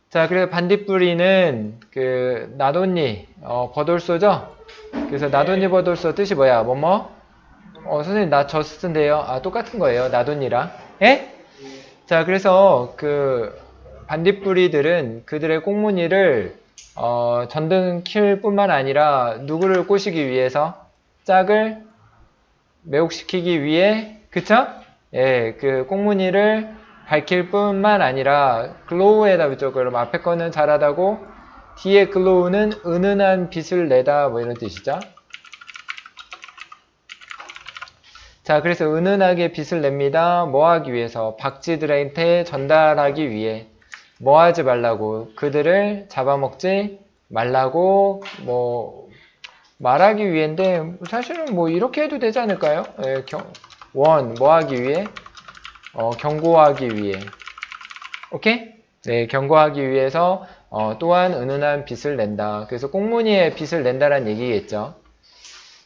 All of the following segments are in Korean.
자, 그래서 반딧불이는 그 나돈니 버돌소죠? 그래서 나돈니 버돌소 뜻이 뭐야? 뭐뭐? 선생님 나 저 쓰던데요. 아, 똑같은 거예요. 나돈니랑. 예? 자, 그래서 그 반딧불이들은 그들의 꽁무니를 전등 킬 뿐만 아니라 누구를 꼬시기 위해서 짝을 매혹시키기 위해 그쵸? 예, 그 꽁무니를 밝힐 뿐만 아니라 글로우에다 붙죠. 그럼 앞에 거는 잘하다고 뒤에 글로우는 은은한 빛을 내다 뭐 이런 뜻이죠. 자, 그래서 은은하게 빛을 냅니다. 뭐 하기 위해서? 박쥐들한테 전달하기 위해. 뭐 하지 말라고? 그들을 잡아먹지 말라고 뭐 말하기 위해인데 사실은 뭐 이렇게 해도 되지 않을까요? 예, 뭐 하기 위해? 경고하기 위해. 오케이? 네, 경고하기 위해서 또한 은은한 빛을 낸다. 그래서 꽁무니에 빛을 낸다라는 얘기겠죠.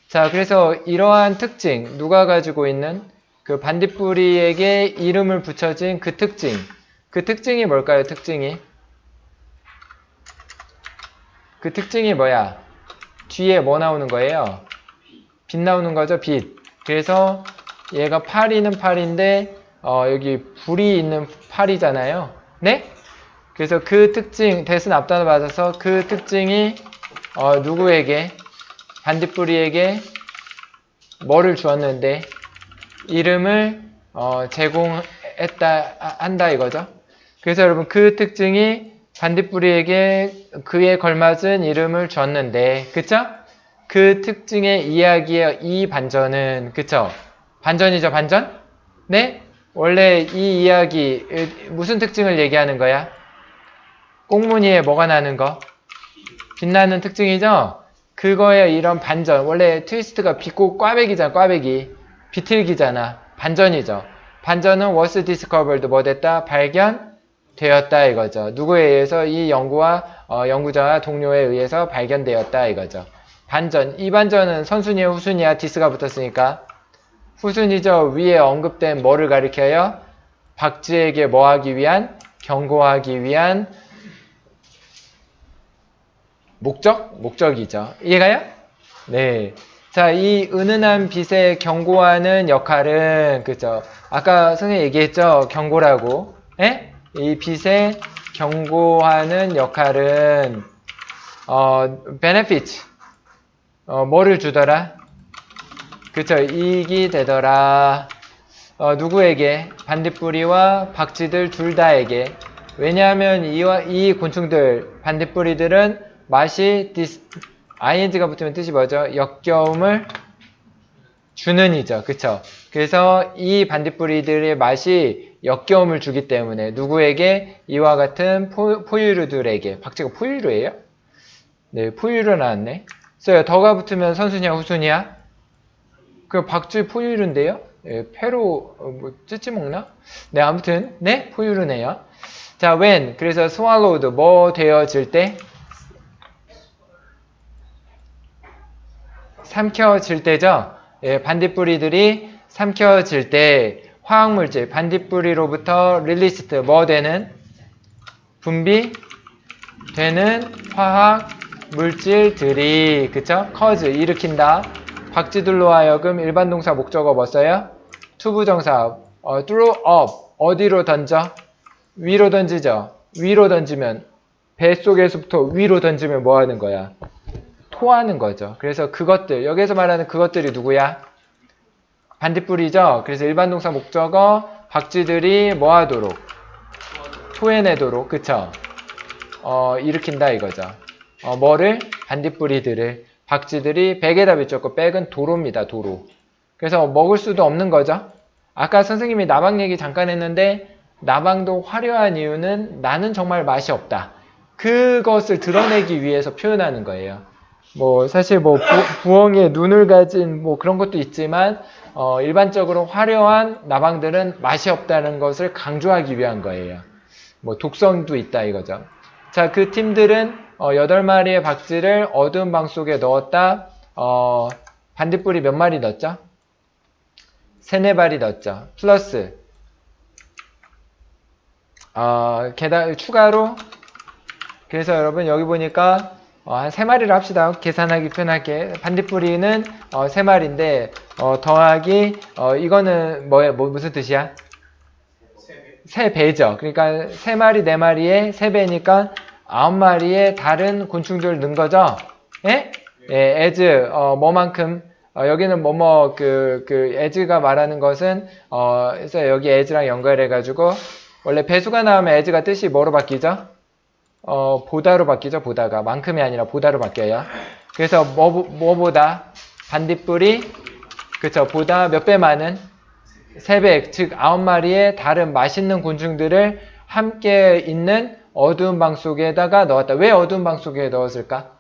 자, 그래서 이러한 특징, 누가 가지고 있는 그 반딧불이에게 이름을 붙여진 그 특징. 그 특징이 뭘까요? 특징이? 그 특징이 뭐야? 뒤에 뭐 나오는 거예요? 빛 나오는 거죠, 빛. 그래서 얘가 파리는 파리인데 여기 불이 있는 파리잖아요. 네? 그래서 그 특징, 대신 앞단을 받아서 그 특징이 누구에게? 반딧불이에게 뭐를 주었는데 이름을 제공했다 한다 이거죠. 그래서 여러분 그 특징이 반딧불이에게 그에 걸맞은 이름을 줬는데 그쵸? 그 특징의 이야기의 이 반전은 그쵸? 반전이죠 반전? 네? 원래 이 이야기 무슨 특징을 얘기하는 거야? 꽁무니에 뭐가 나는 거? 빛나는 특징이죠? 그거에 이런 반전. 원래 트위스트가 빛고 꽈배기잖아, 꽈배기. 비틀기잖아. 반전이죠. 반전은 was discovered, 뭐 됐다? 발견되었다, 이거죠. 누구에 의해서? 이 연구자와 동료에 의해서 발견되었다, 이거죠. 반전. 이 반전은 선순위야, 후순위야? 디스가 붙었으니까. 후순위죠. 위에 언급된 뭐를 가리켜요? 박쥐에게 뭐 하기 위한? 경고하기 위한 목적이죠. 이해가요? 네. 자, 이 은은한 빛에 경고하는 역할은, 그죠? 아까 선생님 얘기했죠? 경고라고. 예? 이 빛에 경고하는 역할은, benefit. 뭐를 주더라? 그쵸? 이익이 되더라. 누구에게? 반딧불이와 박쥐들 둘 다에게. 왜냐하면 이 곤충들, 반딧불이들은 맛이 ing가 붙으면 뜻이 뭐죠? 역겨움을 주는 이죠. 그쵸? 그래서 이 반딧불이들의 맛이 역겨움을 주기 때문에 누구에게? 이와 같은 포유류들에게. 박쥐가 포유류예요? 네, 포유류 나왔네. 써요. 더가 붙으면 선순이야, 후순이야? 그 박쥐 포유류인데요? 예, 회로 뭐 찌찌 먹나? 네, 아무튼 네, 포유류네요. 자, when 그래서 swallowed 뭐 되어질 때? 삼켜질 때죠. 예, 반딧불이들이 삼켜질 때 화학물질 반딧불이로부터 released 뭐 되는? 분비되는 화학물질들이 그쵸? cause 일으킨다. 박쥐들로 하여금 일반 동사 목적어 뭐 써요? 투부정사 throw up 어디로 던져? 위로 던지죠. 위로 던지면 뱃속에서부터 위로 던지면 뭐 하는 거야? 토하는 거죠. 그래서 그것들 여기서 말하는 그것들이 누구야? 반딧불이죠. 그래서 일반 동사 목적어 박쥐들이 뭐 하도록? 토해내도록 그쵸? 일으킨다 이거죠. 뭐를? 반딧불이들을 박쥐들이 백에다 비쳤고 백은 도로입니다. 도로. 그래서 먹을 수도 없는 거죠. 아까 선생님이 나방 얘기 잠깐 했는데 나방도 화려한 이유는 나는 정말 맛이 없다. 그것을 드러내기 위해서 표현하는 거예요. 뭐 사실 뭐 부엉이의 눈을 가진 뭐 그런 것도 있지만 일반적으로 화려한 나방들은 맛이 없다는 것을 강조하기 위한 거예요. 뭐 독성도 있다 이거죠. 자, 그 팀들은 8마리의 박쥐를 어두운 방 속에 넣었다. 반딧불이 몇 마리 넣었죠? 3, 4마리 넣었죠. 플러스 게다가 추가로 그래서 여러분 여기 보니까 한 3마리를 합시다. 계산하기 편하게. 반딧불이는 3마리인데 더하기 이거는 무슨 뜻이야? 3배죠. 그러니까 3마리, 4마리에 3배니까 9마리의 다른 곤충들을 넣은 거죠. 예? 예, as 뭐만큼 여기는 as가 말하는 것은 그래서 여기 as랑 연결해 가지고 원래 배수가 나오면 as가 뜻이 뭐로 바뀌죠? 보다로 바뀌죠. 보다가 만큼이 아니라 보다로 바뀌어요. 그래서 뭐보다 반딧불이 그쵸 보다 몇 배 많은 3배 즉 9마리의 다른 맛있는 곤충들을 함께 있는 어두운 방 속에다가 넣었다. 왜 어두운 방 속에 넣었을까?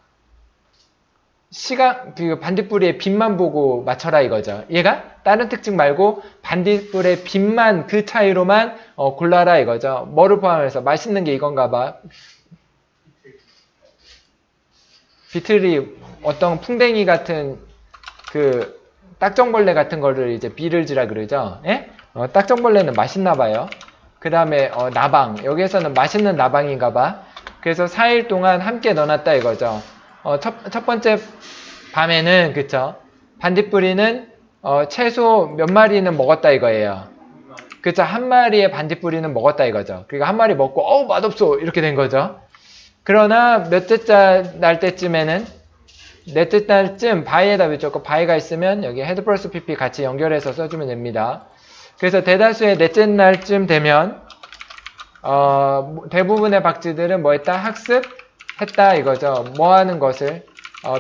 그 반딧불의 빛만 보고 맞춰라 이거죠. 얘가 다른 특징 말고 반딧불의 빛만 그 차이로만 골라라 이거죠. 뭐를 포함해서 맛있는 게 이건가 봐. 비틀이 어떤 풍뎅이 같은 그 딱정벌레 같은 거를 이제 비를지라 그러죠. 예? 딱정벌레는 맛있나 봐요. 그 다음에 나방 여기에서는 맛있는 나방인가 봐. 그래서 4일 동안 함께 넣어놨다 이거죠. 첫 번째 밤에는 그쵸 반딧불이는 최소 몇 마리는 먹었다 이거예요. 그쵸 한 마리의 반딧불이는 먹었다 이거죠. 그러니까 한 마리 먹고 어우 맛없어 이렇게 된 거죠. 그러나 몇째 날 때쯤에는 넷째 날쯤 바이에다 붙였고 바이가 있으면 여기 헤드 플러스 pp 같이 연결해서 써주면 됩니다. 그래서 대다수의 넷째 날쯤 되면 대부분의 박쥐들은 뭐 했다? 학습했다 이거죠. 뭐 하는 것을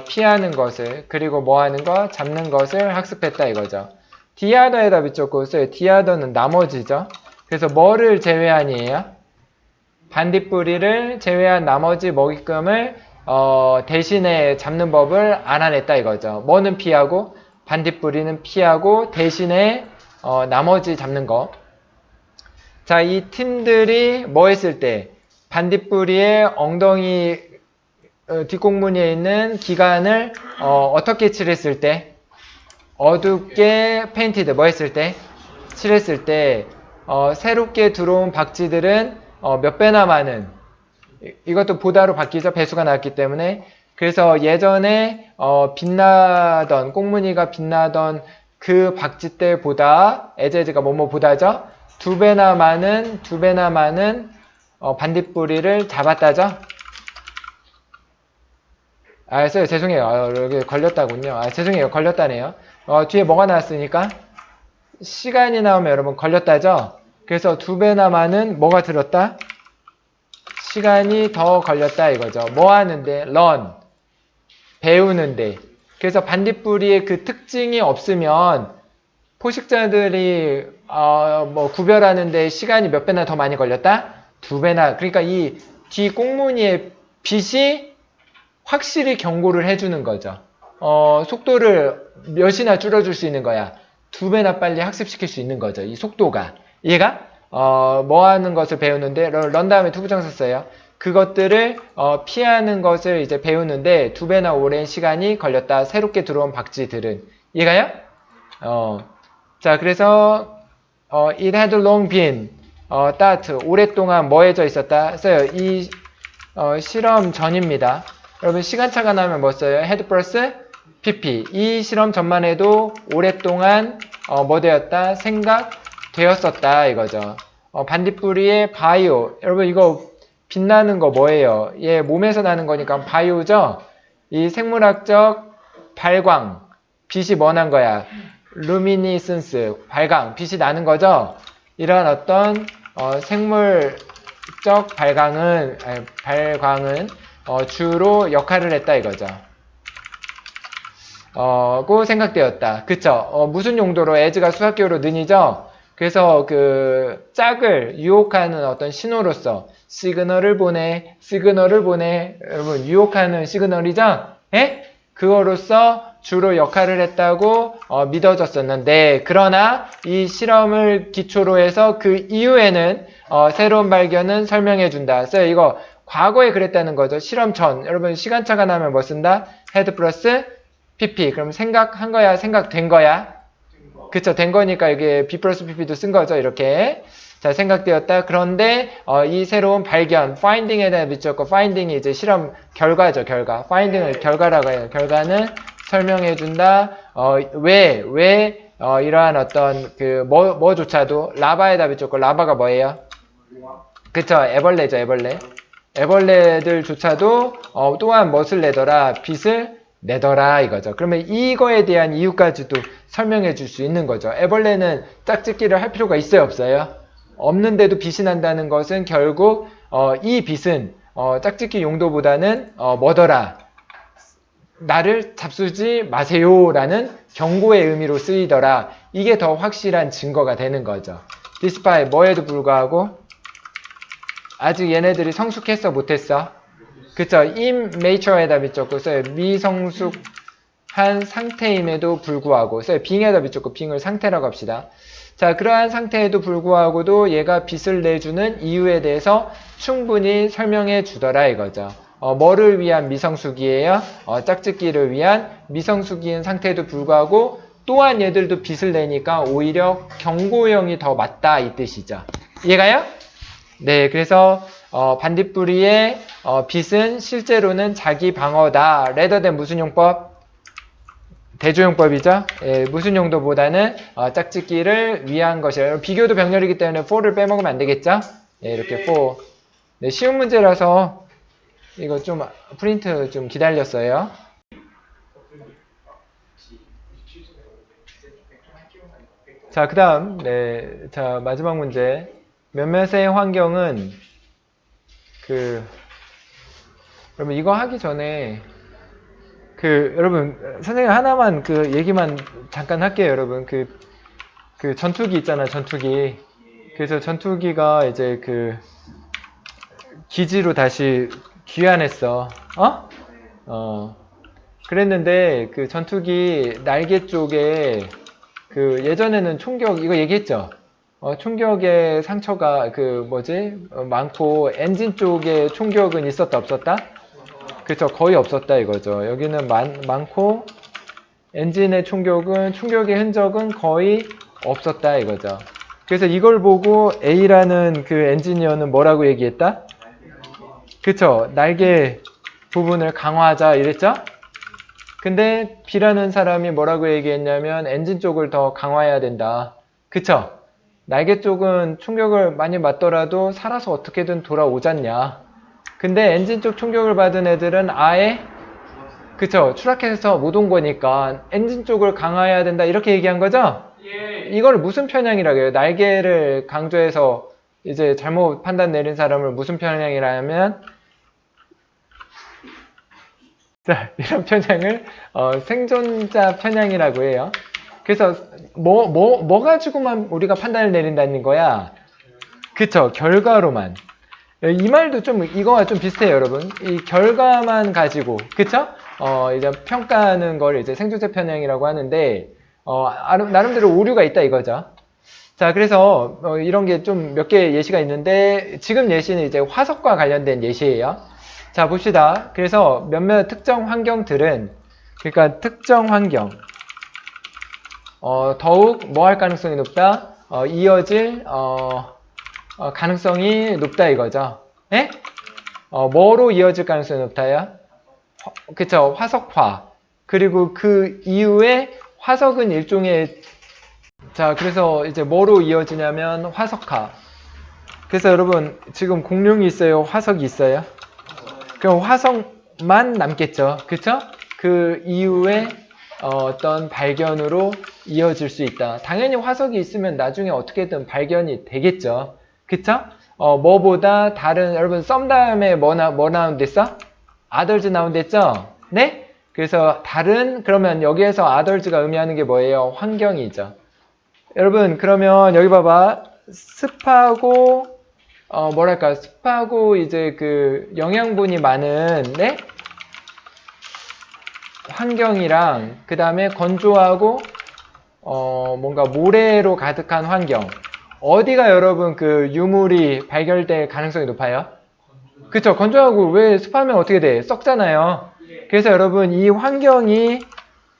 피하는 것을 그리고 뭐 하는 거? 잡는 것을 학습했다 이거죠. 디아더에다 붙였고 써요. 디아더는 나머지죠. 그래서 뭐를 제외한이에요? 반딧불이를 제외한 나머지 먹잇감을 대신에 잡는 법을 알아냈다 이거죠. 뭐는 피하고 반딧불이는 피하고 대신에 나머지 잡는 거. 자, 이 팀들이 뭐 했을 때 반딧불이의 엉덩이 뒷공무니에 있는 기관을 어떻게 칠했을 때 어둡게 페인티드 뭐 했을 때 칠했을 때 새롭게 들어온 박쥐들은 몇 배나 많은 이것도 보다로 바뀌죠. 배수가 나왔기 때문에. 그래서 예전에 빛나던 꽁무니가 빛나던 그 박쥐 때보다 에제즈가 뭐뭐보다죠. 두 배나 많은 반딧불이를 잡았다죠. 죄송해요. 여기 걸렸다군요. 죄송해요. 걸렸다네요. 뒤에 뭐가 나왔으니까 시간이 나오면 여러분 걸렸다죠. 그래서 두 배나 많은 뭐가 들었다? 시간이 더 걸렸다 이거죠. 뭐 하는데? learn. 배우는데. 그래서 반딧불이의 그 특징이 없으면 포식자들이 구별하는데 시간이 몇 배나 더 많이 걸렸다? 두 배나. 그러니까 이 뒤 꽁무니의 빛이 확실히 경고를 해주는 거죠. 속도를 몇이나 줄여줄 수 있는 거야. 두 배나 빨리 학습시킬 수 있는 거죠. 이 속도가. 얘가 뭐 하는 것을 배우는데 런 다음에 투부정사 써요. 그것들을 피하는 것을 이제 배우는데 두 배나 오랜 시간이 걸렸다. 새롭게 들어온 박쥐들은. 이해가요? 자, 그래서 it had long been that 오랫동안 뭐해져 있었다 써요. 이 실험 전입니다. 여러분 시간차가 나면 뭐 써요? had 플러스 pp. 이 실험 전만 해도 오랫동안 뭐 되었다? 생각되었었다 이거죠. 반딧불이의 바이오. 여러분 이거 빛나는 거 뭐예요? 얘 몸에서 나는 거니까 바이오죠? 이 생물학적 발광. 빛이 뭐 난 거야? 루미니센스. 발광. 빛이 나는 거죠? 이런 어떤 생물적 발광은 주로 역할을 했다 이거죠. 고 생각되었다. 그쵸? 무슨 용도로? as가 수학기호로 는이죠? 그래서 그 짝을 유혹하는 어떤 신호로서 시그널을 보내. 여러분 유혹하는 시그널이죠? 예? 그거로서 주로 역할을 했다고 믿어졌었는데 그러나 이 실험을 기초로 해서 그 이후에는 새로운 발견은 설명해준다. 그래서 이거 과거에 그랬다는 거죠. 실험 전. 여러분 시간차가 나면 뭐 쓴다? had 플러스 pp. 그럼 생각한 거야? 생각된 거야? 그쵸. 된 거니까 이게 b 플러스 pp도 쓴 거죠. 이렇게. 자, 생각되었다. 그런데 이 새로운 발견, finding에 대한 밑줄 거, finding이 이제 실험 결과죠, 결과. finding을 결과라고 해요. 결과는 설명해준다. 왜 이러한 어떤 뭐조차도 라바에다 밑줄 거, 라바가 뭐예요? 그쵸, 애벌레죠, 애벌레. 애벌레들조차도 또한 무엇을 내더라? 빛을 내더라 이거죠. 그러면 이거에 대한 이유까지도 설명해 줄 수 있는 거죠. 애벌레는 짝짓기를 할 필요가 있어요, 없어요? 없는데도 빛이 난다는 것은 결국 이 빛은 짝짓기 용도보다는 뭐더라? 나를 잡수지 마세요라는 경고의 의미로 쓰이더라. 이게 더 확실한 증거가 되는 거죠. despite 뭐에도 불구하고 아직 얘네들이 성숙했어 못했어? 그쵸? immature에다 밑줬고 써요. 미성숙한 상태임에도 불구하고 써요. being에다 밑줬고 being을 상태라고 합시다. 자, 그러한 상태에도 불구하고도 얘가 빛을 내주는 이유에 대해서 충분히 설명해 주더라 이거죠. 뭐를 위한 미성숙이에요? 짝짓기를 위한 미성숙인 상태에도 불구하고 또한 얘들도 빛을 내니까 오히려 경고형이 더 맞다 이 뜻이죠. 이해가요? 네, 그래서 반딧불이의 빛은 실제로는 자기 방어다. rather than 무슨 용법? 대조용법이죠. 예, 무슨 용도보다는 짝짓기를 위한 것이에요. 비교도 병렬이기 때문에 for를 빼먹으면 안 되겠죠? 예, 이렇게 for. 네, 쉬운 문제라서 이거 좀 프린트 좀 기다렸어요. 자, 그 다음, 네, 자, 마지막 문제. 몇몇의 환경은 여러분 이거 하기 전에 여러분 선생님 하나만 얘기만 잠깐 할게요. 여러분 전투기 있잖아, 전투기. 그래서 전투기가 이제 기지로 다시 귀환했어. 그랬는데 전투기 날개 쪽에 예전에는 총격 이거 얘기했죠. 총격의 상처가 많고 엔진 쪽에 총격은 있었다 없었다? 그쵸, 거의 없었다 이거죠. 여기는 많고 엔진의 총격의 흔적은 거의 없었다 이거죠. 그래서 이걸 보고 A라는 엔지니어는 뭐라고 얘기했다? 그쵸, 날개 부분을 강화하자 이랬죠? 근데 B라는 사람이 뭐라고 얘기했냐면 엔진 쪽을 더 강화해야 된다. 그쵸? 날개 쪽은 충격을 많이 맞더라도 살아서 어떻게든 돌아오잖냐. 근데 엔진 쪽 충격을 받은 애들은 아예 그쵸, 추락해서 못 온 거니까 엔진 쪽을 강화해야 된다 이렇게 얘기한 거죠? 예. 이걸 무슨 편향이라고 해요? 날개를 강조해서 이제 잘못 판단 내린 사람을 무슨 편향이라면 자, 이런 편향을 생존자 편향이라고 해요. 그래서 뭐 가지고만 우리가 판단을 내린다는 거야? 그쵸, 결과로만. 이 말도 좀 이거와 좀 비슷해요, 여러분. 이 결과만 가지고, 그쵸? 이제 평가하는 걸 이제 생존자 편향이라고 하는데 나름대로 오류가 있다 이거죠. 자, 그래서 이런 게 좀 몇 개 예시가 있는데 지금 예시는 이제 화석과 관련된 예시예요. 자, 봅시다. 그래서 몇몇 특정 환경들은 그러니까 특정 환경 더욱 뭐 할 가능성이 높다? 이어질 가능성이 높다 이거죠. 예? 뭐로 이어질 가능성이 높다요? 그쵸, 화석화. 그리고 그 이후에 화석은 일종의 자, 그래서 이제 뭐로 이어지냐면 화석화. 그래서 여러분 지금 공룡이 있어요, 화석이 있어요? 그럼 화석만 남겠죠, 그쵸? 그 이후에 어떤 발견으로 이어질 수 있다. 당연히 화석이 있으면 나중에 어떻게든 발견이 되겠죠. 그쵸? 뭐보다 다른, 여러분, 썸 다음에 뭐 나온댔어? 아덜즈 나온댔죠? 네? 그래서 그러면 여기에서 아덜즈가 의미하는 게 뭐예요? 환경이죠. 여러분, 그러면 여기 봐봐. 습하고, 습하고 이제 영양분이 많은, 네? 환경이랑 그 다음에 건조하고 뭔가 모래로 가득한 환경, 어디가 여러분 유물이 발견될 가능성이 높아요? 그쵸, 건조하고 왜 습하면 어떻게 돼? 썩잖아요. 그래서 여러분 이 환경이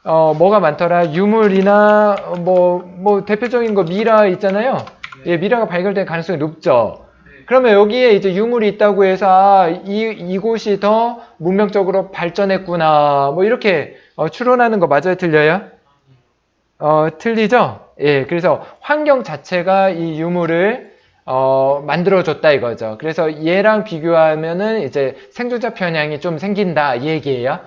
뭐가 많더라? 유물이나 뭐 대표적인 거 미라 있잖아요. 예, 미라가 발견될 가능성이 높죠. 그러면 여기에 이제 유물이 있다고 해서 아, 이곳이 더 문명적으로 발전했구나. 뭐 이렇게 추론하는 거 맞아요? 틀려요? 틀리죠? 예, 그래서 환경 자체가 이 유물을 만들어줬다 이거죠. 그래서 얘랑 비교하면은 이제 생존자 편향이 좀 생긴다 이 얘기예요.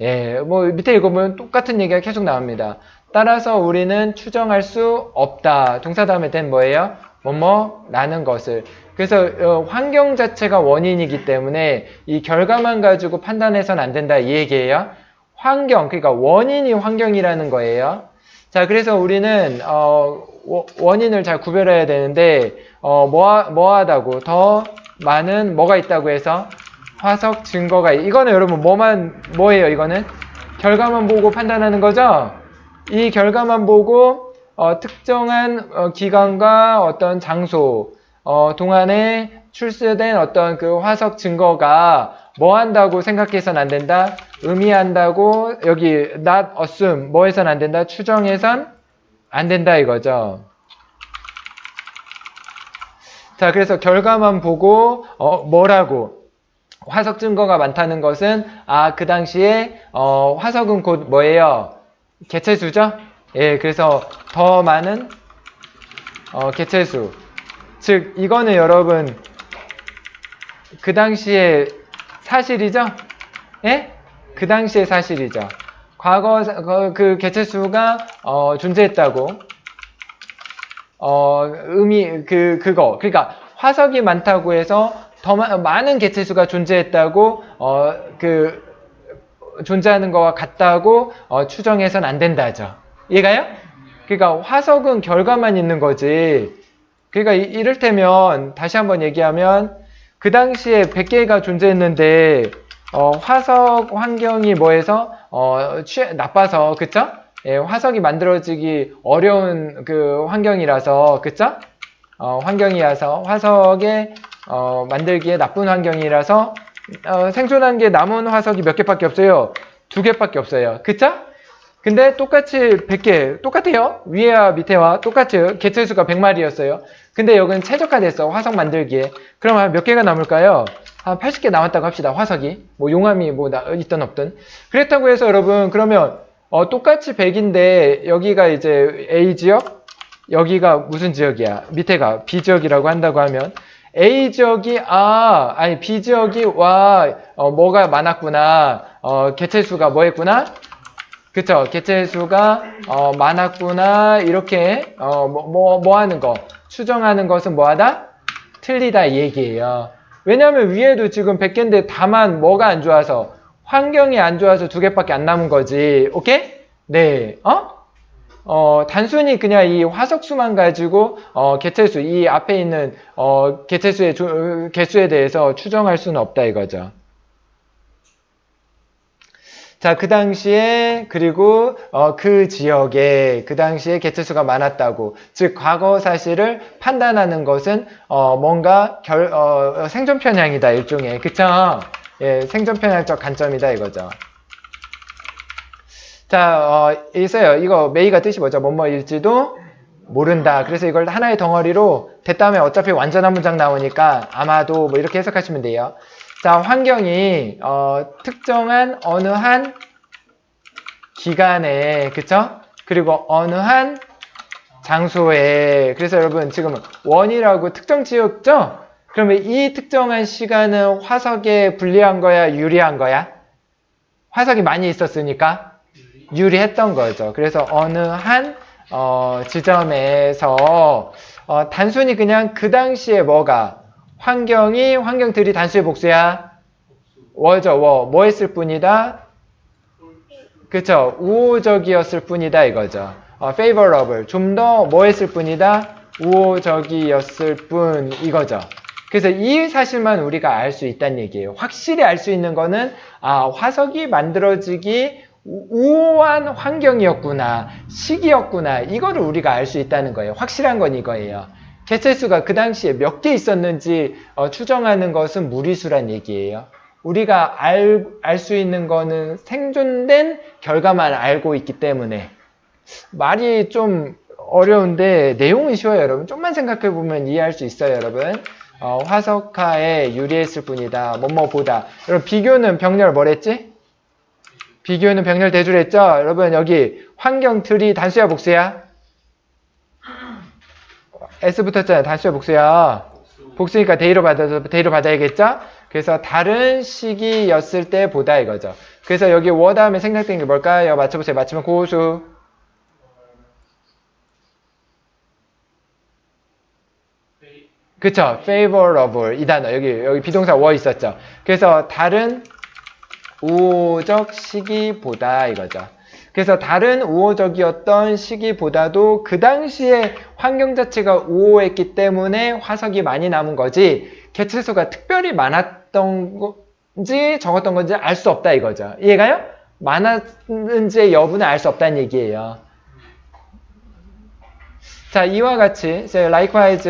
예, 뭐 밑에 읽어보면 똑같은 얘기가 계속 나옵니다. 따라서 우리는 추정할 수 없다. 동사 다음에 된 뭐예요? 뭐뭐라는 것을. 그래서 환경 자체가 원인이기 때문에 이 결과만 가지고 판단해서는 안 된다 이 얘기예요. 환경, 그러니까 원인이 환경이라는 거예요. 자, 그래서 우리는 원인을 잘 구별해야 되는데 뭐하다고 더 많은 뭐가 있다고 해서 화석 증거가 이거는 여러분 뭐예요? 이거는 결과만 보고 판단하는 거죠. 이 결과만 보고 특정한 기간과 어떤 장소 동안에 출세된 어떤 그 화석 증거가 뭐 한다고 생각해서는 안 된다. 의미한다고 여기 not assume 뭐 해서는 안 된다. 추정해선 안 된다 이거죠. 자, 그래서 결과만 보고 뭐라고 화석 증거가 많다는 것은 그 당시에 화석은 곧 뭐예요? 개체수죠? 예, 그래서 더 많은 개체수. 즉 이거는 여러분 그 당시에 사실이죠? 예? 그 당시의 사실이죠. 과거 그 개체수가 존재했다고 그거 그러니까 화석이 많다고 해서 더 많은 개체수가 존재했다고 존재하는 거와 같다고 추정해서는 안 된다죠. 이해가요? 그러니까 화석은 결과만 있는 거지. 그러니까 이를테면 다시 한번 얘기하면 그 당시에 100개가 존재했는데 화석 환경이 뭐해서 나빠서 그쵸? 예, 화석이 만들어지기 어려운 그 환경이라서 그쵸? 환경이라서 화석에 만들기에 나쁜 환경이라서 생존한 게 남은 화석이 몇 개밖에 없어요. 2개밖에 없어요. 그쵸? 근데 똑같이 100개 똑같아요. 위에와 밑에와 똑같이 개체수가 100마리였어요. 근데 여기는 최적화됐어. 화석 만들기에. 그럼 몇 개가 남을까요? 한 80개 남았다고 합시다. 화석이. 뭐 용암이 뭐 있든 없든. 그랬다고 해서 여러분 그러면 똑같이 100인데 여기가 이제 A 지역, 여기가 무슨 지역이야? 밑에가 B 지역이라고 한다고 하면 A 지역이 아니 B 지역이 뭐가 많았구나. 개체수가 뭐 했구나? 그쵸? 개체수가 많았구나. 이렇게 뭐 하는 거? 추정하는 것은 뭐하다? 틀리다 이 얘기예요. 왜냐하면 위에도 지금 100개인데 다만 뭐가 안 좋아서 환경이 안 좋아서 2개밖에 안 남은 거지. 오케이? 네. 단순히 그냥 이 화석수만 가지고 개체수 이 앞에 있는 개체수의 개수에 대해서 추정할 수는 없다 이거죠. 자, 그 당시에 그리고 그 지역에 그 당시에 개체수가 많았다고 즉 과거 사실을 판단하는 것은 뭔가 생존 편향이다 일종의 그쵸? 예, 생존 편향적 관점이다 이거죠. 자, 있어요. 이거 메이가 뜻이 뭐죠? 뭐뭐일지도 모른다. 그래서 이걸 하나의 덩어리로 됐다음에 어차피 완전한 문장 나오니까 아마도 뭐 이렇게 해석하시면 돼요. 자, 환경이 특정한 어느 한 기간에 그쵸? 그리고 어느 한 장소에 그래서 여러분 지금 원이라고 특정 지었죠? 그러면 이 특정한 시간은 화석에 불리한 거야? 유리한 거야? 화석이 많이 있었으니까 유리했던 거죠. 그래서 어느 한 지점에서 단순히 그냥 그 당시에 뭐가 환경들이 단수의 복수야? 워죠. 뭐 했을 뿐이다? 그쵸. 우호적이었을 뿐이다 이거죠. favorable. 좀 더 뭐 했을 뿐이다? 우호적이었을 뿐 이거죠. 그래서 이 사실만 우리가 알 수 있다는 얘기예요. 확실히 알 수 있는 거는 화석이 만들어지기 우호한 환경이었구나. 시기였구나. 이거를 우리가 알 수 있다는 거예요. 확실한 건 이거예요. 개체수가 그 당시에 몇 개 있었는지 추정하는 것은 무리수란 얘기예요. 우리가 알 수 있는 거는 생존된 결과만 알고 있기 때문에 말이 좀 어려운데 내용은 쉬워요, 여러분. 좀만 생각해 보면 이해할 수 있어요, 여러분. 화석화에 유리했을 뿐이다. 뭐뭐보다. 여러분 비교는 병렬 뭐랬지? 비교는 병렬 대조랬죠? 여러분 여기 환경 틀이 단수야 복수야? S 붙었잖아요. 단수야 복수야? 복수니까 대의로 받아야겠죠? 그래서 다른 시기였을 때 보다 이거죠. 그래서 여기 워 다음에 생략된 게 뭘까요? 맞춰보세요. 맞추면 고수. 그쵸? favorable 이 단어 여기 비동사 워 있었죠. 그래서 다른 우호적 시기보다 이거죠. 그래서 다른 우호적이었던 시기보다도 그 당시에 환경 자체가 우호했기 때문에 화석이 많이 남은 거지 개체수가 특별히 많았던 건지 적었던 건지 알 수 없다 이거죠. 이해가요? 많았는지의 여부는 알 수 없다는 얘기예요. 자, 이와 같이 likewise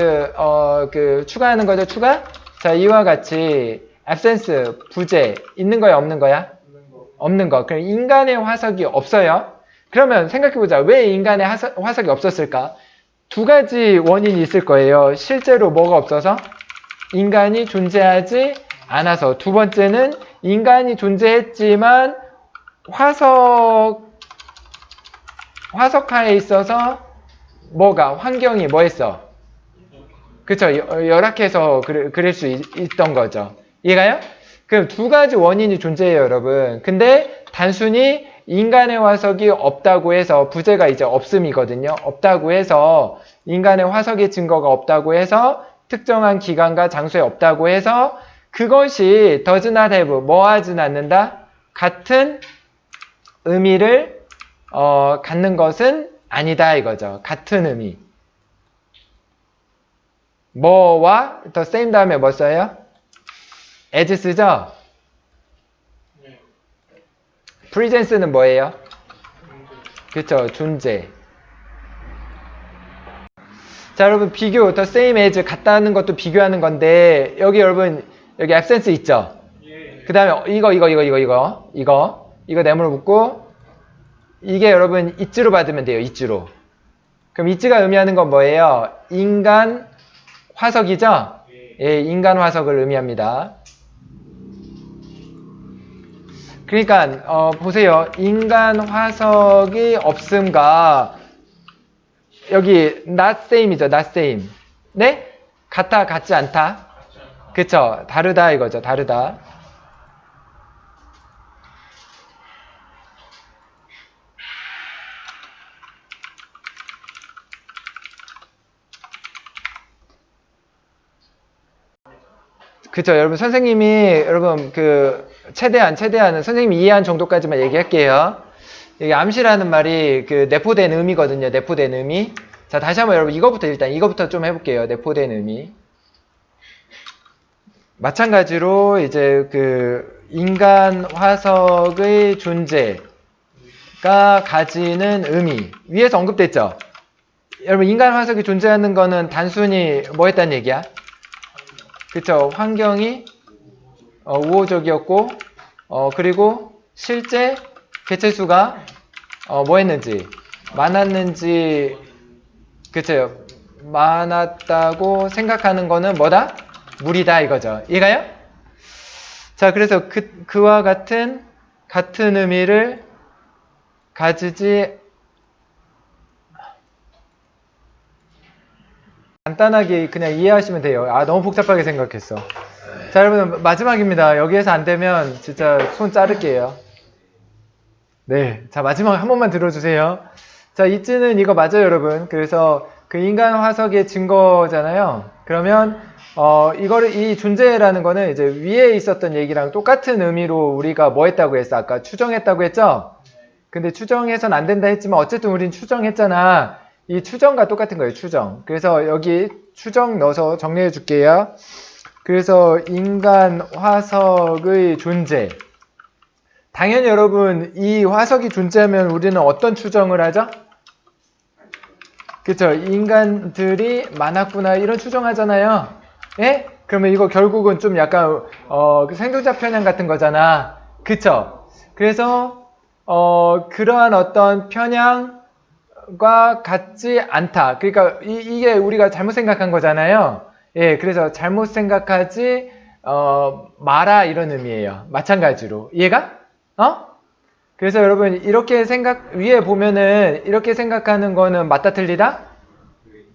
추가하는 거죠, 추가? 자, 이와 같이 absence 부재 있는 거야, 없는 거야? 없는 거. 그럼 인간의 화석이 없어요. 그러면 생각해보자. 왜 인간의 화석이 없었을까? 두 가지 원인이 있을 거예요. 실제로 뭐가 없어서? 인간이 존재하지 않아서. 두 번째는 인간이 존재했지만 화석화에 있어서 뭐가 환경이 뭐 했어? 그쵸? 열악해서 그럴 수 있던 거죠. 이해가요? 그럼 두 가지 원인이 존재해요, 여러분. 근데 단순히 인간의 화석이 없다고 해서 부재가 이제 없음이거든요. 없다고 해서 인간의 화석의 증거가 없다고 해서 특정한 기간과 장소에 없다고 해서 그것이 does not have 뭐 하진 않는다? 같은 의미를 갖는 것은 아니다 이거죠. 같은 의미. 뭐와 the same 다음에 뭐 써요? as 쓰죠? presence는 뭐예요? 그쵸, 존재. 자, 여러분 비교, the same as 같다는 것도 비교하는 건데 여기 여러분 여기 absence 있죠? 그 다음에 이거 네모로 묶고 이게 여러분 it로 받으면 돼요. it로. 그럼 it가 의미하는 건 뭐예요? 인간 화석이죠? 예, 인간 화석을 의미합니다. 그러니까 보세요. 인간 화석이 없음과 여기 not same이죠. not same. 네? 같아, 같지 않다? 그쵸? 다르다 이거죠. 다르다. 그쵸? 여러분 선생님이 여러분 최대한 선생님이 이해한 정도까지만 얘기할게요. 여기 암시라는 말이 내포된 의미거든요. 내포된 의미. 자, 다시 한번 여러분 이거부터 좀 해볼게요. 내포된 의미. 마찬가지로 이제 인간 화석의 존재가 가지는 의미. 위에서 언급됐죠? 여러분 인간 화석이 존재하는 거는 단순히 뭐 했다는 얘기야? 그쵸? 환경이 우호적이었고 그리고 실제 개체수가 뭐 했는지 많았는지 그쵸? 많았다고 생각하는 거는 뭐다? 무리다 이거죠. 이해가요? 자, 그래서 그와 같은 의미를 가지지 간단하게 그냥 이해하시면 돼요. 아, 너무 복잡하게 생각했어. 자, 여러분 마지막입니다. 여기에서 안 되면 진짜 손 자를게요. 네, 자, 마지막 한 번만 들어주세요. 자, 이쯤은 이거 맞아요, 여러분. 그래서 인간 화석의 증거잖아요. 그러면 이 존재라는 거는 이제 위에 있었던 얘기랑 똑같은 의미로 우리가 뭐 했다고 했어? 아까 추정했다고 했죠? 근데 추정해선 안 된다 했지만 어쨌든 우린 추정했잖아. 이 추정과 똑같은 거예요, 추정. 그래서 여기 추정 넣어서 정리해 줄게요. 그래서 인간 화석의 존재. 당연히 여러분 이 화석이 존재하면 우리는 어떤 추정을 하죠? 그쵸? 인간들이 많았구나 이런 추정하잖아요. 예? 그러면 이거 결국은 좀 약간 생존자 편향 같은 거잖아. 그쵸? 그래서 그러한 어떤 편향 과 같지 않다. 그러니까 이게 우리가 잘못 생각한 거잖아요. 예, 그래서 잘못 생각하지 마라 이런 의미예요. 마찬가지로. 이해가? 그래서 여러분 이렇게 위에 보면은 이렇게 생각하는 거는 맞다 틀리다?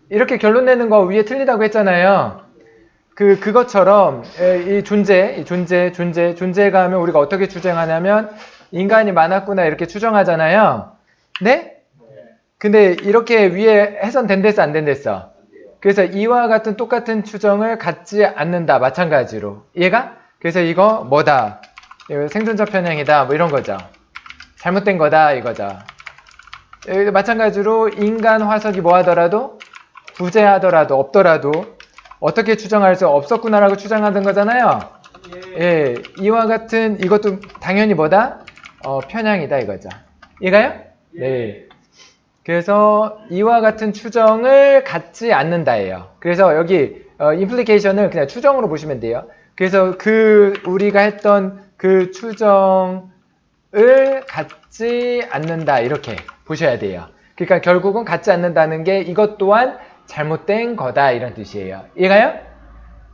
이렇게 결론 내는 거 위에 틀리다고 했잖아요. 그것처럼 이 존재가 하면 우리가 어떻게 추정하냐면 인간이 많았구나 이렇게 추정하잖아요. 네? 근데 이렇게 위에 해석된댔어 안 된댔어? 그래서 이와 같은 똑같은 추정을 갖지 않는다. 마찬가지로. 이해가? 그래서 이거 뭐다? 이거 생존자 편향이다. 뭐 이런 거죠. 잘못된 거다 이거죠. 마찬가지로 인간 화석이 뭐 하더라도 부재하더라도 없더라도 어떻게 추정할 수 없었구나라고 추정하던 거잖아요. 예, 이와 같은 이것도 당연히 뭐다? 편향이다 이거죠. 이해가요? 네. 그래서 이와 같은 추정을 갖지 않는다예요. 그래서 여기 implication을 그냥 추정으로 보시면 돼요. 그래서 우리가 했던 그 추정을 갖지 않는다 이렇게 보셔야 돼요. 그러니까 결국은 갖지 않는다는 게 이것 또한 잘못된 거다 이런 뜻이에요. 이해가요?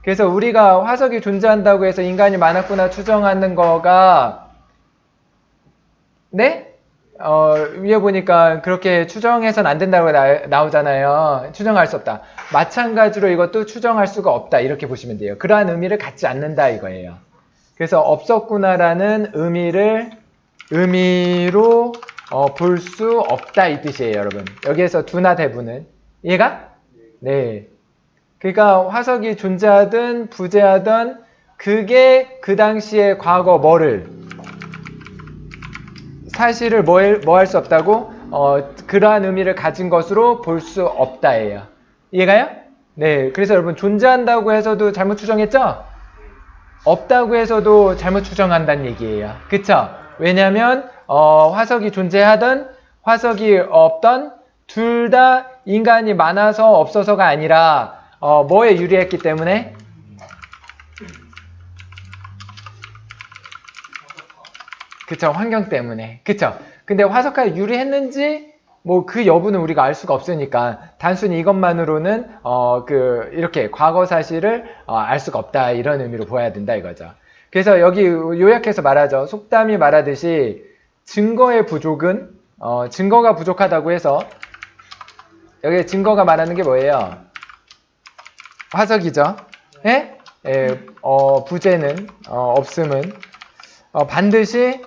그래서 우리가 화석이 존재한다고 해서 인간이 많았구나 추정하는 거가 네? 위에 보니까 그렇게 추정해서는 안 된다고 나오잖아요. 추정할 수 없다. 마찬가지로 이것도 추정할 수가 없다. 이렇게 보시면 돼요. 그러한 의미를 갖지 않는다 이거예요. 그래서 없었구나라는 의미로 볼 수 없다 이 뜻이에요, 여러분. 여기에서 두나 대부는. 이해가? 네. 그러니까 화석이 존재하든 부재하든 그게 그 당시에 과거 사실을 뭐 할 수 없다고? 그러한 의미를 가진 것으로 볼 수 없다예요. 이해가요? 네. 그래서 여러분 존재한다고 해서도 잘못 추정했죠? 없다고 해서도 잘못 추정한다는 얘기예요. 그쵸? 왜냐면 화석이 존재하던 화석이 없던 둘 다 인간이 많아서 없어서가 아니라 뭐에 유리했기 때문에? 그쵸, 환경 때문에. 그쵸. 근데 화석화에 유리했는지 뭐 그 여부는 우리가 알 수가 없으니까 단순히 이것만으로는 이렇게 과거 사실을 알 수가 없다 이런 의미로 보아야 된다 이거죠. 그래서 여기 요약해서 말하죠. 속담이 말하듯이 증거의 부족은 증거가 부족하다고 해서 여기 증거가 말하는 게 뭐예요? 화석이죠. 예? 부재는 없음은 반드시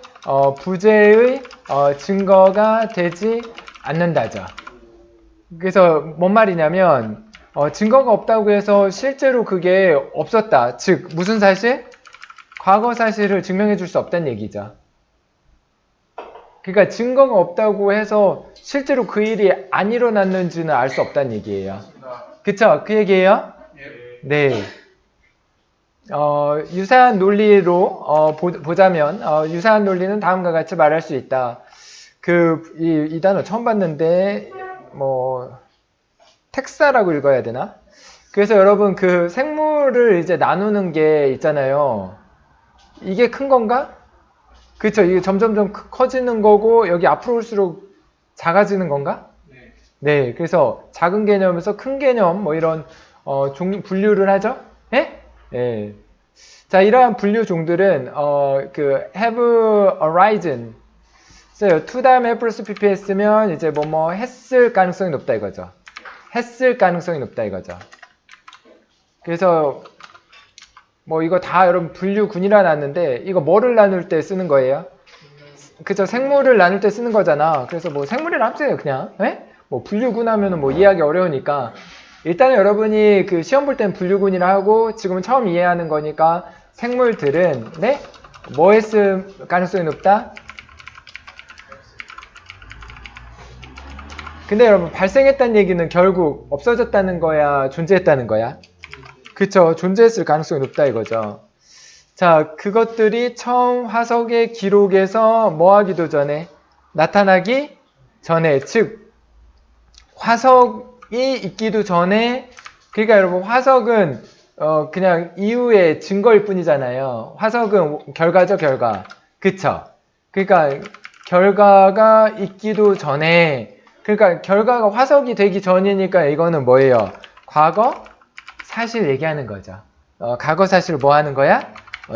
부재의 증거가 되지 않는다죠. 그래서 뭔 말이냐면 증거가 없다고 해서 실제로 그게 없었다. 즉 무슨 사실? 과거 사실을 증명해 줄 수 없다는 얘기죠. 그러니까 증거가 없다고 해서 실제로 그 일이 안 일어났는지는 알 수 없다는 얘기예요. 그쵸? 그 얘기예요? 네. 유사한 논리로 보자면 유사한 논리는 다음과 같이 말할 수 있다. 이 단어 처음 봤는데 텍사라고 읽어야 되나? 그래서 여러분 그 생물을 이제 나누는 게 있잖아요. 이게 큰 건가? 그쵸? 이게 점점점 커지는 거고 여기 앞으로 올수록 작아지는 건가? 네. 그래서 작은 개념에서 큰 개념 뭐 이런 분류를 하죠? 예? 예. 자, 이러한 분류 종들은 have arisen 써요. to 다음에 F 플러스 PP 했으면 이제 했을 가능성이 높다 이거죠. 했을 가능성이 높다 이거죠. 그래서 이거 다 여러분 분류군이라 놨는데 이거 뭐를 나눌 때 쓰는 거예요? 그죠? 생물을 나눌 때 쓰는 거잖아. 그래서 생물이라 합쳐요 그냥. 예? 분류군 하면은 이해하기 어려우니까 일단은 여러분이 그 시험 볼 땐 분류군이라 하고 지금은 처음 이해하는 거니까 생물들은 네? 뭐 했을 가능성이 높다? 근데 여러분 발생했다는 얘기는 결국 없어졌다는 거야? 존재했다는 거야? 그쵸. 존재했을 가능성이 높다 이거죠. 자, 그것들이 처음 화석의 기록에서 뭐하기도 전에 나타나기 전에 즉 화석이 있기도 전에 그러니까 여러분 화석은 그냥 이후의 증거일 뿐이잖아요. 화석은 결과죠, 결과. 그쵸? 그러니까 결과가 있기도 전에 그러니까 결과가 화석이 되기 전이니까 이거는 뭐예요? 과거 사실 얘기하는 거죠. 과거 사실을 뭐 하는 거야?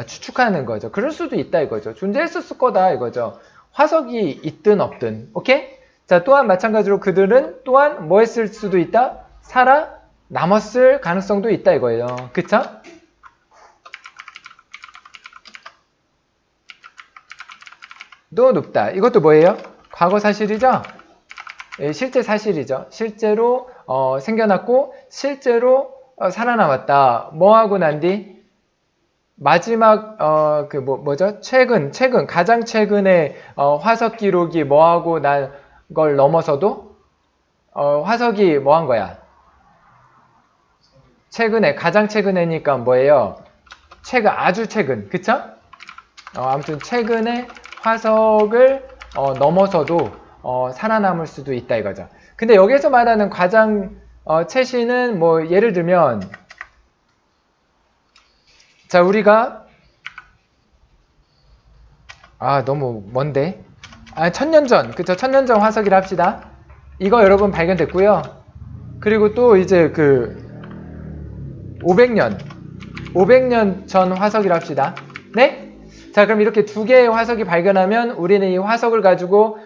추측하는 거죠. 그럴 수도 있다 이거죠. 존재했었을 거다 이거죠. 화석이 있든 없든. 오케이? 자, 또한 마찬가지로 그들은 또한 뭐 했을 수도 있다? 살아남았을 가능성도 있다 이거예요. 그쵸? 또 높다. 이것도 뭐예요? 과거 사실이죠? 예, 실제 사실이죠. 실제로 생겨났고 실제로 살아남았다. 뭐 하고 난 뒤? 마지막 뭐죠? 최근 가장 최근에 화석 기록이 뭐 하고 난 걸 넘어서도 화석이 뭐 한 거야? 최근에 가장 최근에니까 뭐예요? 최근 아주 최근 그쵸? 아무튼 최근에 화석을 넘어서도 살아남을 수도 있다 이거죠. 근데 여기서 말하는 가장 최신은 뭐 예를 들면 자 우리가 너무 먼데 1000년 전 그쵸 1000년 전 화석이라 합시다. 이거 여러분 발견됐고요. 그리고 또 이제 500년 전 화석이라 합시다. 네? 자 그럼 이렇게 두 개의 화석이 발견하면 우리는 이 화석을 가지고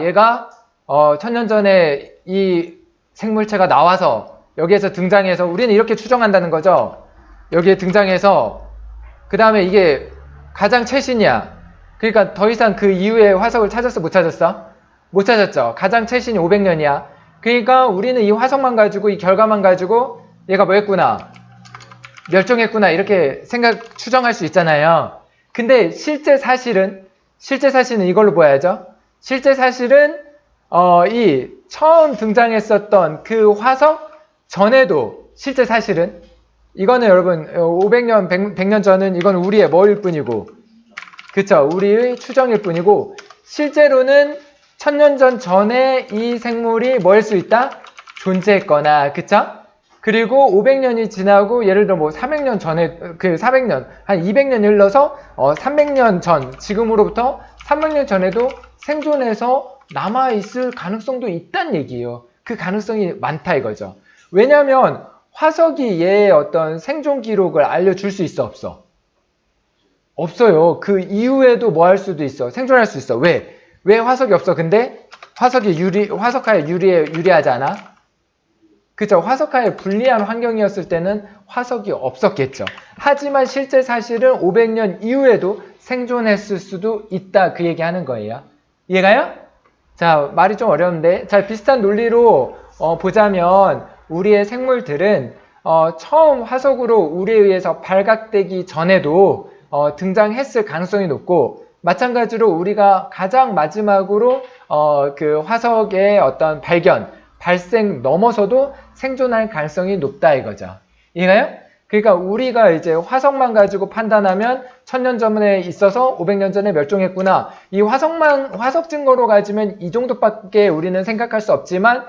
얘가 1000년 전에 이 생물체가 나와서 여기에서 등장해서 우리는 이렇게 추정한다는 거죠. 여기에 등장해서 그 다음에 이게 가장 최신이야. 그러니까 더 이상 그 이후에 화석을 찾았어? 못 찾았어? 못 찾았죠. 가장 최신이 500년이야. 그러니까 우리는 이 화석만 가지고 이 결과만 가지고 얘가 뭐 했구나 멸종했구나 이렇게 추정할 수 있잖아요. 근데 실제 사실은 이걸로 보야죠. 실제 사실은 이 처음 등장했었던 그 화석 전에도 실제 사실은 이거는 여러분 500년 100년 전은 이건 우리의 뭐일 뿐이고 그쵸 우리의 추정일 뿐이고 실제로는 1000년 전에 이 생물이 뭐 할 수 있다? 존재했거나 그쵸? 그리고 500년이 지나고 예를 들어 뭐 300년 전에 400년 한 200년 흘러서 300년 전 지금으로부터 300년 전에도 생존해서 남아있을 가능성도 있다는 얘기예요. 그 가능성이 많다 이거죠. 왜냐하면 화석이 얘의 어떤 생존 기록을 알려줄 수 있어 없어? 없어요. 그 이후에도 뭐 할 수도 있어? 생존할 수 있어. 왜? 왜 화석이 없어? 근데 화석하에 유리하지 않아? 그쵸? 화석하에 불리한 환경이었을 때는 화석이 없었겠죠. 하지만 실제 사실은 500년 이후에도 생존했을 수도 있다. 그 얘기하는 거예요. 이해가요? 자, 말이 좀 어려운데. 자, 비슷한 논리로 보자면 우리의 생물들은 처음 화석으로 우리에 의해서 발각되기 전에도 등장했을 가능성이 높고 마찬가지로 우리가 가장 마지막으로 그 화석의 어떤 발생 넘어서도 생존할 가능성이 높다 이거죠. 이해가요? 그러니까 우리가 이제 화석만 가지고 판단하면 1000년 전에 있어서 500년 전에 멸종했구나. 이 화석 증거로 가지면 이 정도밖에 우리는 생각할 수 없지만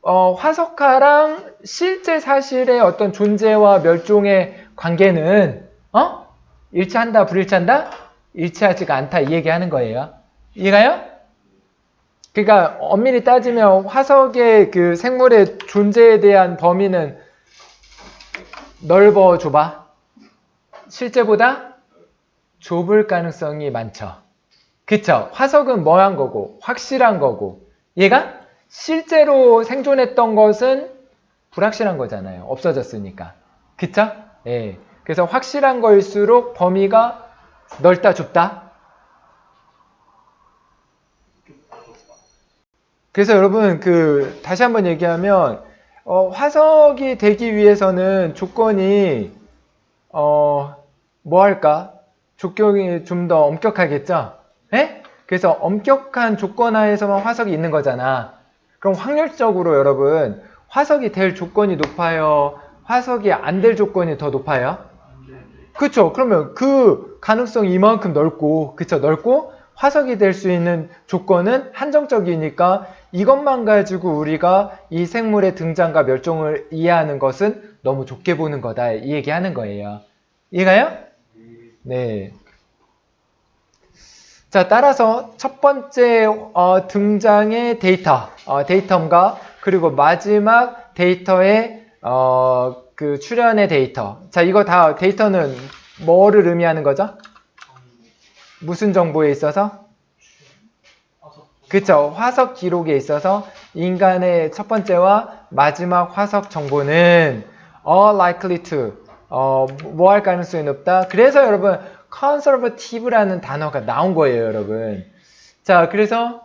화석화랑 실제 사실의 어떤 존재와 멸종의 관계는 일치한다 불일치한다? 일치하지가 않다 이 얘기하는 거예요. 이해가요? 그러니까 엄밀히 따지면 화석의 그 생물의 존재에 대한 범위는 넓어 좁아? 실제보다 좁을 가능성이 많죠. 그쵸? 화석은 뭐한 거고 확실한 거고 얘가 실제로 생존했던 것은 불확실한 거잖아요. 없어졌으니까. 그쵸? 예. 그래서 확실한 거일수록 범위가 넓다 좁다? 그래서 여러분 다시 한번 얘기하면 화석이 되기 위해서는 조건이 뭐 할까? 조건이 좀 더 엄격하겠죠? 예? 그래서 엄격한 조건 하에서만 화석이 있는 거잖아. 그럼 확률적으로 여러분 화석이 될 조건이 높아요? 화석이 안 될 조건이 더 높아요? 그쵸? 그러면 그 가능성이 이만큼 넓고 그쵸? 넓고 화석이 될 수 있는 조건은 한정적이니까 이것만 가지고 우리가 이 생물의 등장과 멸종을 이해하는 것은 너무 좁게 보는 거다 이 얘기하는 거예요. 이해가요? 네. 자, 따라서 첫 번째 등장의 데이터음과 그리고 마지막 데이터의 그 출현의 데이터. 자, 이거 다 데이터는 뭐를 의미하는 거죠? 무슨 정보에 있어서? 그쵸. 화석 기록에 있어서 인간의 첫 번째와 마지막 화석 정보는 all likely to 뭐 할 가능성이 높다. 그래서 여러분 conservative라는 단어가 나온 거예요, 여러분. 자, 그래서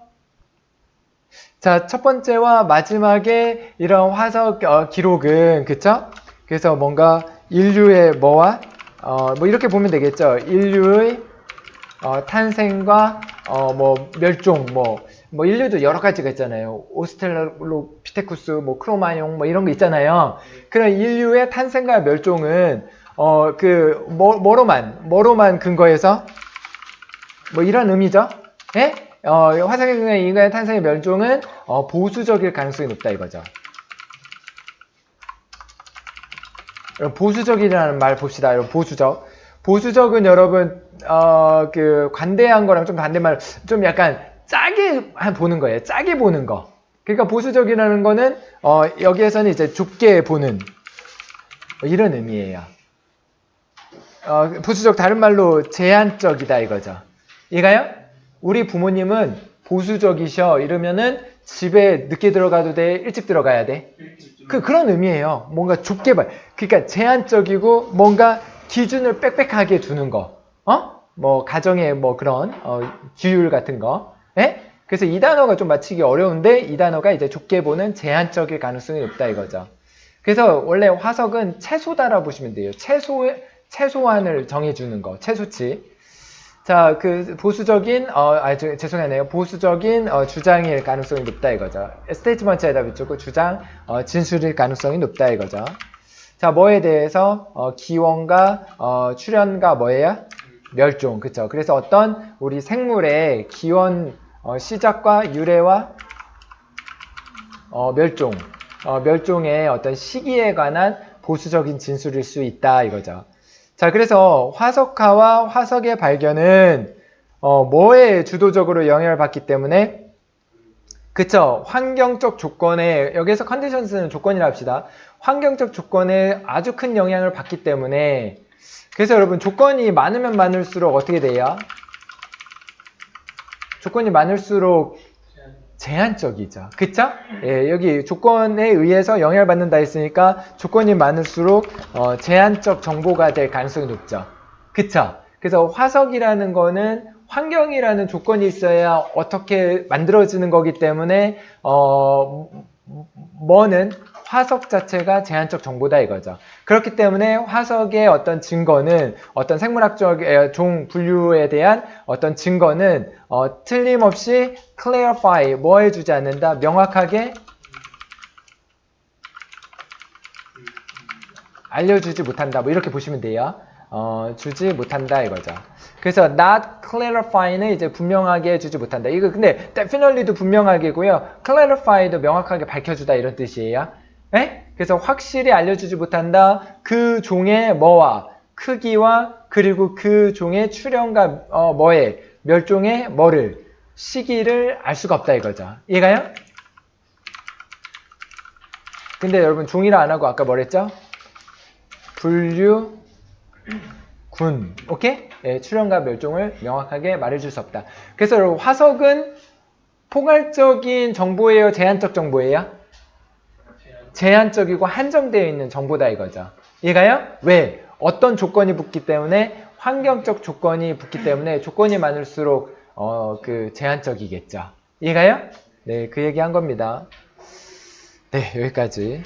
자, 첫 번째와 마지막에 이런 화석 기록은 그쵸? 그래서 뭔가 인류의 뭐와 뭐 이렇게 보면 되겠죠. 인류의 탄생과 뭐 멸종 뭐 인류도 여러 가지가 있잖아요. 오스트랄로피테쿠스 뭐 크로마뇽 뭐 이런 거 있잖아요. 그런 인류의 탄생과 멸종은 그 뭐로만 근거해서 뭐 이런 의미죠. 예? 화석의 인간의 탄생의 멸종은 보수적일 가능성이 높다 이거죠. 보수적이라는 말 봅시다. 여러분, 보수적. 보수적은 여러분 그 관대한 거랑 좀 반대말 좀 약간 짜게 보는 거예요. 짜게 보는 거. 그러니까 보수적이라는 거는 여기에서는 이제 좁게 보는 이런 의미예요. 보수적 다른 말로 제한적이다 이거죠. 이해가요? 우리 부모님은 보수적이셔 이러면은 집에 늦게 들어가도 돼, 일찍 들어가야 돼. 그런 의미예요. 뭔가 좁게 봐. 그러니까 제한적이고 뭔가 기준을 빽빽하게 두는 거. 뭐 가정의 뭐 그런 규율 같은 거. 예? 그래서 이 단어가 좀 맞히기 어려운데 이 단어가 이제 좁게 보는 제한적일 가능성이 높다 이거죠. 그래서 원래 화석은 채소다라고 보시면 돼요. 최소한을 정해주는 거, 최소치. 자, 그 보수적인 죄송하네요. 보수적인 주장일 가능성이 높다 이거죠. 스테이트먼트에다 붙이고 주장, 진술일 가능성이 높다 이거죠. 자, 뭐에 대해서 기원과 출현과 뭐예요? 멸종, 그쵸? 그래서 어떤 우리 생물의 기원 시작과 유래와 멸종의 어떤 시기에 관한 보수적인 진술일 수 있다 이거죠. 자, 그래서 화석화와 화석의 발견은 뭐에 주도적으로 영향을 받기 때문에 그쵸? 환경적 조건에 여기에서 컨디션스는 조건이라 합시다. 환경적 조건에 아주 큰 영향을 받기 때문에 그래서 여러분 조건이 많으면 많을수록 어떻게 돼요? 조건이 많을수록 제한적이죠. 그쵸? 예, 여기 조건에 의해서 영향을 받는다 했으니까 조건이 많을수록 제한적 정보가 될 가능성이 높죠. 그쵸? 그래서 화석이라는 거는 환경이라는 조건이 있어야 어떻게 만들어지는 거기 때문에 뭐는 화석 자체가 제한적 정보다 이거죠. 그렇기 때문에 화석의 어떤 증거는 어떤 생물학적 종 분류에 대한 어떤 증거는 틀림없이 clarify 뭐 해주지 않는다 명확하게 알려주지 못한다 뭐 이렇게 보시면 돼요. 주지 못한다 이거죠. 그래서 not clarify는 이제 분명하게 해주지 못한다. 이거 근데 definitely도 분명하게고요. clarify도 명확하게 밝혀주다 이런 뜻이에요. 에? 그래서 확실히 알려주지 못한다. 그 종의 뭐와 크기와 그리고 그 종의 출현과 뭐의 멸종의 뭐를 시기를 알 수가 없다 이거죠. 이해가요? 근데 여러분 종이라 안 하고 아까 뭐랬죠? 분류 군, 오케이? 예, 출현과 멸종을 명확하게 말해줄 수 없다. 그래서 여러분 화석은 포괄적인 정보예요? 제한적 정보예요? 제한적이고 한정되어 있는 정보다 이거죠. 이해가요? 왜? 어떤 조건이 붙기 때문에 환경적 조건이 붙기 때문에 조건이 많을수록 그 제한적이겠죠. 이해가요? 네, 그 얘기 한 겁니다. 네, 여기까지.